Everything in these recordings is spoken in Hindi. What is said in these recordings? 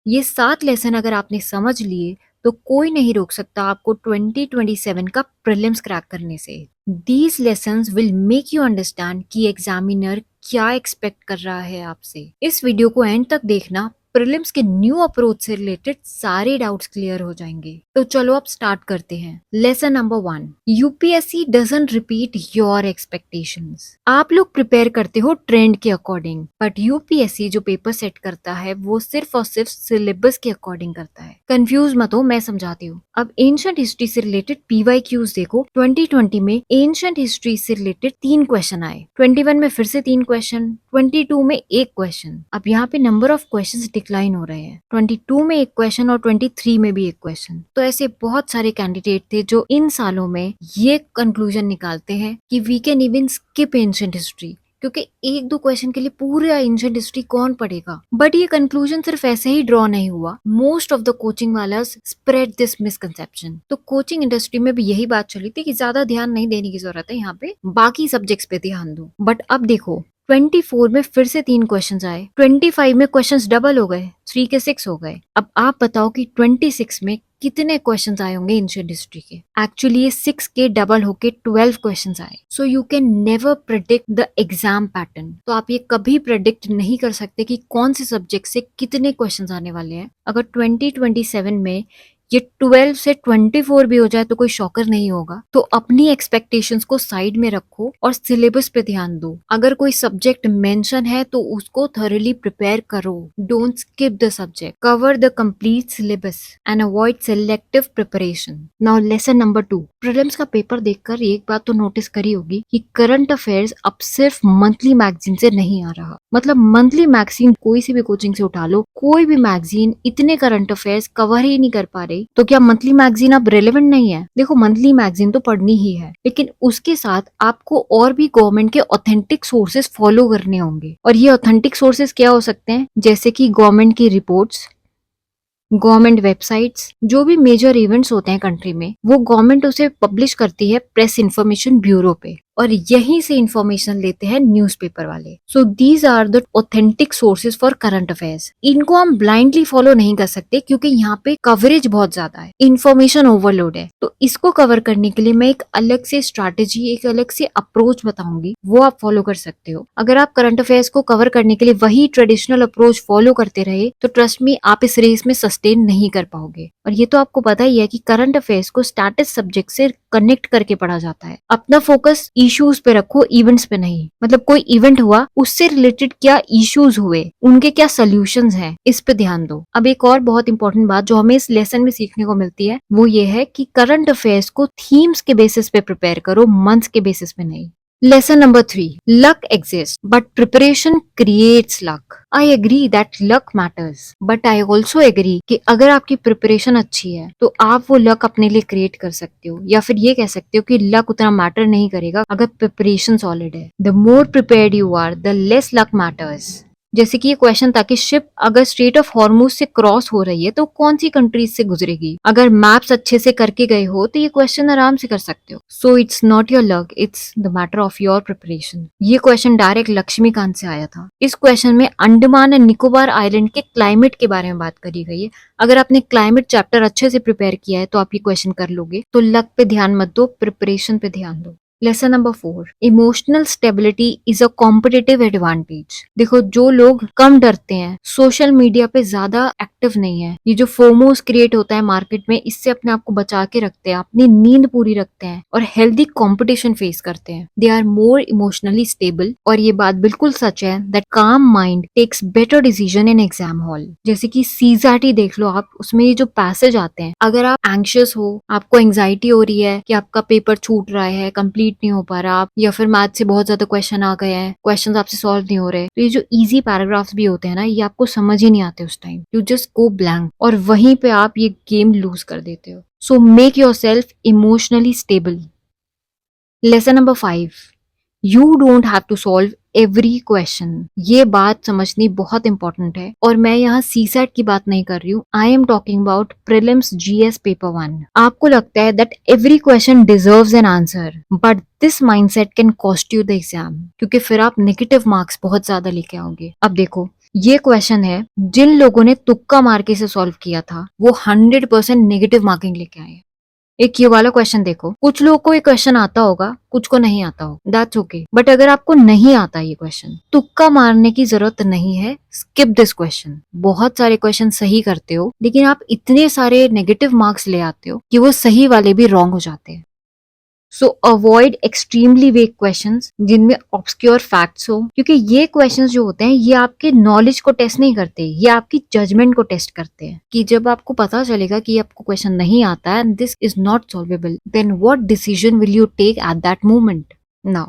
ये 7 लेसन अगर आपने समझ लिए तो कोई नहीं रोक सकता आपको 2027 का प्रीलिम्स क्रैक करने से। These lessons will make you understand कि एग्जामिनर क्या एक्सपेक्ट कर रहा है आपसे। इस वीडियो को एंड तक देखना, प्रीलिम्स के न्यू अप्रोच से रिलेटेड सारे डाउट्स क्लियर हो जाएंगे। तो चलो अब स्टार्ट करते हैं। Lesson number 1, UPSC doesn't repeat your expectations. आप लोग प्रिपेयर करते हो ट्रेंड के अकॉर्डिंग, बट यूपीएससी जो पेपर सेट करता है वो सिर्फ और सिर्फ सिलेबस के अकॉर्डिंग करता है। कंफ्यूज मत हो, मैं समझाती हूँ। अब एंशिएंट हिस्ट्री से रिलेटेड पीवाईक्यूज देखो। 2020 में एंशिएंट हिस्ट्री से रिलेटेड 3 क्वेश्चन आए, 21 में फिर से 3 क्वेश्चन, 22 में 1 क्वेश्चन। अब यहाँ पे नंबर ऑफ क्वेश्चंस डिक्लाइन हो रहे हैं। 22 में 1 क्वेश्चन और 23 में भी 1 क्वेश्चन। तो ऐसे बहुत सारे कैंडिडेट थे जो इन सालों में ये कंक्लूजन निकालते हैं कि we can even skip ancient history, क्योंकि 1-2 क्वेश्चन के लिए पूरा एंशिएंट हिस्ट्री कौन पढ़ेगा। बट ये कंक्लूजन सिर्फ ऐसे ही ड्रॉ नहीं हुआ। मोस्ट ऑफ द कोचिंग वालास स्प्रेड दिस मिसकंसेप्शन। तो कोचिंग इंडस्ट्री में भी यही बात चली थी कि ज्यादा ध्यान नहीं देने की जरूरत है, यहाँ पे बाकी सब्जेक्ट्स पे ध्यान दो। बट अब देखो 24 में फिर से 3 क्वेश्चंस आए, 25 में क्वेश्चंस डबल हो गए, 3 के 6 हो गए। अब आप बताओ कि 26 में कितने क्वेश्चंस आए होंगे एंशिएंट हिस्ट्री के। एक्चुअली ये 6 के डबल होके 12 क्वेश्चंस आए। So you can never predict the exam pattern. तो आप ये कभी प्रेडिक्ट नहीं कर सकते कि कौन से सब्जेक्ट से कितने क्वेश्चंस आने वाले हैं। अगर 2027 में ये 12 से 24 भी हो जाए तो कोई शॉकर नहीं होगा। तो अपनी एक्सपेक्टेशंस को साइड में रखो और सिलेबस पे ध्यान दो। अगर कोई सब्जेक्ट मेंशन है तो उसको थॉरली प्रिपेयर करो। Don't skip the subject, cover the complete syllabus and avoid selective preparation. Now lesson number 2, prelims का पेपर देखकर एक बात तो नोटिस करी होगी कि करंट अफेयर्स अब सिर्फ मंथली मैगजीन से नहीं आ रहा। मतलब मंथली मैगजीन कोई सी भी कोचिंग से उठा लो, कोई भी मैगजीन इतने करंट अफेयर्स कवर ही नहीं कर पा रही। तो क्या मंथली मैगजीन अब रेलेवेंट नहीं है? देखो मंथली मैगजीन तो पढ़नी ही है, लेकिन उसके साथ आपको और भी गवर्नमेंट के ऑथेंटिक सोर्सेज फॉलो करने होंगे। और ये ऑथेंटिक सोर्सेज क्या हो सकते हैं? जैसे कि गवर्नमेंट की रिपोर्ट्स, गवर्नमेंट वेबसाइट्स, जो भी मेजर इवेंट्स होते हैं कंट्री में वो गवर्नमेंट उसे पब्लिश करती है प्रेस इंफॉर्मेशन ब्यूरो पे, और यहीं से इंफॉर्मेशन लेते हैं न्यूज़पेपर वाले। So these are the authentic sources for current affairs. इनको हम ब्लाइंडली फॉलो नहीं कर सकते क्योंकि यहाँ पे कवरेज बहुत ज्यादा है, इंफॉर्मेशन ओवरलोड है। तो इसको कवर करने के लिए मैं एक अलग से स्ट्रैटेजी, एक अलग से अप्रोच बताऊंगी, वो आप फॉलो कर सकते हो। अगर आप करंट अफेयर्स को कवर करने के लिए वही ट्रेडिशनल अप्रोच फॉलो करते रहे तो ट्रस्ट मी, आप इस रेस में सस्टेन नहीं कर पाओगे। और ये तो आपको पता ही है कि करंट अफेयर्स को स्टैटिस सब्जेक्ट से कनेक्ट करके पढ़ा जाता है। अपना फोकस इश्यूज पे रखो, इवेंट्स पे नहीं। मतलब कोई इवेंट हुआ, उससे रिलेटेड क्या इश्यूज हुए, उनके क्या सोल्यूशंस हैं, इस पे ध्यान दो। अब एक और बहुत इंपॉर्टेंट बात जो हमें इस लेसन में सीखने को मिलती है वो ये है कि करंट अफेयर्स को थीम्स के बेसिस पे प्रिपेयर करो, मंथ्स के बेसिस पे नहीं। Lesson number 3, luck exists, but preparation creates luck. I agree that luck matters, but I also agree कि अगर आपकी प्रिपरेशन अच्छी है तो आप वो लक अपने लिए क्रिएट कर सकते हो, या फिर ये कह सकते हो कि लक उतना मैटर नहीं करेगा अगर प्रिपरेशन सॉलिड है। The more prepared you are, the less luck matters. जैसे कि ये क्वेश्चन था कि शिप अगर स्ट्रेट ऑफ हॉर्मुज से क्रॉस हो रही है तो कौन सी कंट्रीज से गुजरेगी। अगर मैप्स अच्छे से करके गए हो तो ये क्वेश्चन आराम से कर सकते हो। So it's not your luck, it's the matter of your preparation. ये क्वेश्चन डायरेक्ट लक्ष्मीकांत से आया था। इस क्वेश्चन में अंडमान एंड निकोबार आइलैंड के क्लाइमेट के बारे में बात करी गई है। अगर आपने क्लाइमेट चैप्टर अच्छे से प्रिपेयर किया है तो आप ये क्वेश्चन कर लोगे। तो लक पे ध्यान मत दो, प्रिपरेशन पे ध्यान दो। Lesson number 4, emotional stability is a competitive advantage. देखो जो लोग कम डरते हैं, सोशल मीडिया पे ज्यादा एक्टिव नहीं है, ये जो फोमोस क्रिएट होता है मार्केट में, इससे अपने आप को बचा के रखते हैं, अपनी नींद पूरी रखते हैं और हेल्दी कंपटीशन फेस करते हैं, they are more emotionally stable. और ये बात बिल्कुल सच है that calm mind takes better decision in exam hall. जैसे कि सीजैटी देख लो आप, उसमें ये जो पैसेज आते हैं, अगर आप एंग्शियस हो, आपको एंग्जाइटी हो रही है कि आपका पेपर छूट रहा है, कंप्लीट नहीं हो पा रहा आप, या फिर मैथ से बहुत ज्यादा क्वेश्चन आ गए हैं, क्वेश्चंस आपसे सॉल्व नहीं हो रहे, तो ये जो इजी पैराग्राफ्स भी होते हैं ना, ये आपको समझ ही नहीं आते उस time. You just go blank और वहीं पे आप ये गेम लूज कर देते हो। So make yourself emotionally stable. Lesson number 5, you don't have to solve every question. ये बात समझनी बहुत इंपॉर्टेंट है और मैं यहाँ सीसैट की बात नहीं कर रही हूँ। I am talking about prelims GS paper 1। आपको लगता है that every question deserves an answer, but this mindset can cost you the exam, क्योंकि फिर आप नेगेटिव मार्क्स बहुत ज्यादा लेके आओगे। अब देखो ये क्वेश्चन है, जिन लोगों ने तुक्का मार के इसे सॉल्व किया था वो 100% नेगेटिव मार्किंग लेके आए। एक ये वाला क्वेश्चन देखो, कुछ लोगों को ये क्वेश्चन आता होगा, कुछ को नहीं आता होगा, दैट्स ओके। बट अगर आपको नहीं आता ये क्वेश्चन, तुक्का मारने की जरूरत नहीं है, स्किप दिस क्वेश्चन। बहुत सारे क्वेश्चन सही करते हो, लेकिन आप इतने सारे नेगेटिव मार्क्स ले आते हो कि वो सही वाले भी रॉन्ग हो जाते हैं। सो अवॉइड एक्सट्रीमली वेग क्वेश्चंस जिनमें ऑब्सक्योर फैक्ट्स हो, क्योंकि ये क्वेश्चंस जो होते हैं ये आपके नॉलेज को टेस्ट नहीं करते, ये आपकी जजमेंट को टेस्ट करते हैं। कि जब आपको पता चलेगा कि आपको क्वेश्चन नहीं आता है and this is not solvable, then what decision will you take at that moment. Now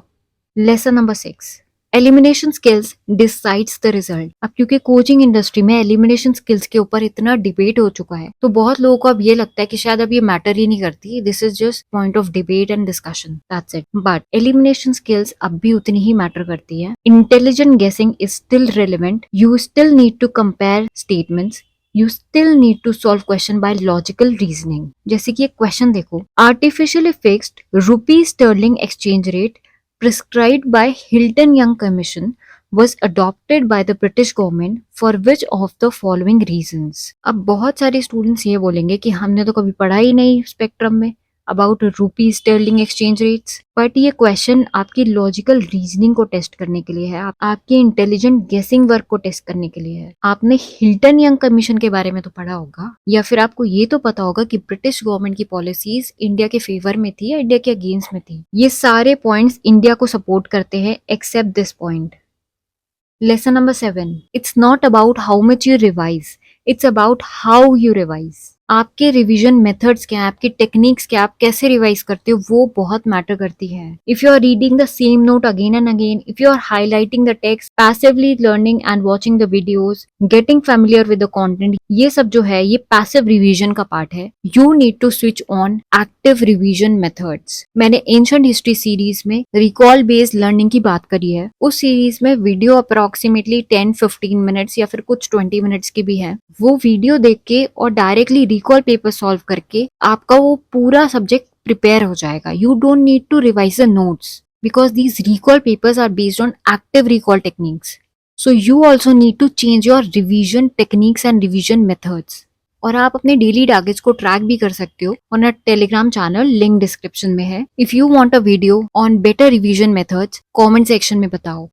lesson number 6, elimination skills decides the result. अब क्योंकि कोचिंग इंडस्ट्री में एलिमिनेशन स्किल्स के ऊपर इतना डिबेट हो चुका है, तो बहुत लोगों को अब ये लगता है कि शायद अब ये मैटर ही नहीं करती, this is just point of debate and discussion, that's it. But elimination skills अब भी उतनी ही मैटर करती है। Intelligent guessing is still relevant, you still need to compare statements, you still need to solve question by logical reasoning. जैसे कि एक क्वेश्चन देखो, artificially fixed rupee sterling exchange rate prescribed by Hilton Young Commission was adopted by the British government for which of the following reasons। अब बहुत सारे स्टूडेंट्स ये बोलेंगे कि हमने तो कभी पढ़ा ही नहीं स्पेक्ट्रम में अबाउट रूपी स्टर्लिंग एक्सचेंज रेट्स। बट ये क्वेश्चन आपकी लॉजिकल रीजनिंग को टेस्ट करने के लिए है, आपके इंटेलिजेंट गेसिंग वर्क को टेस्ट करने के लिए है। आपने हिल्टन यंग कमीशन के बारे में तो पढ़ा होगा, या फिर आपको ये तो पता होगा कि ब्रिटिश गवर्नमेंट की पॉलिसीज इंडिया के फेवर में थी या इंडिया के अगेंस्ट में थी। ये सारे पॉइंट्स इंडिया को सपोर्ट करते हैं except this point. Lesson number 7, it's not about how much you revise, it's about how you revise. आपके रिवीजन मेथड्स क्या है, आपकी टेक्निक्स क्या, आप कैसे रिवाइज करते हो, वो बहुत मैटर करती है। If you are reading the same note again and again, if you are highlighting the text, passively learning and watching the videos, getting familiar with the content, ये सब जो है ये पैसिव रिवीजन का पार्ट है। You need to switch on active revision methods. मैंने एंशिएंट हिस्ट्री सीरीज में रिकॉल बेस्ड लर्निंग की बात करी है। उस सीरीज में वीडियो अप्रोक्सीमेटली 10-15 मिनट्स या फिर कुछ 20 मिनट्स की भी है। वो वीडियो देख के और डायरेक्टली रिकॉल पेपर सॉल्व करके आपका वो पूरा सब्जेक्ट प्रिपेयर हो जाएगा। You don't need to revise the notes because these recall papers are based on active recall techniques. So you also need to change your revision techniques and revision methods. और आप अपने डेली टारगेट्स को ट्रैक भी कर सकते हो on a Telegram channel, link description में है। If you want a video on better revision methods, comment section में बताओ।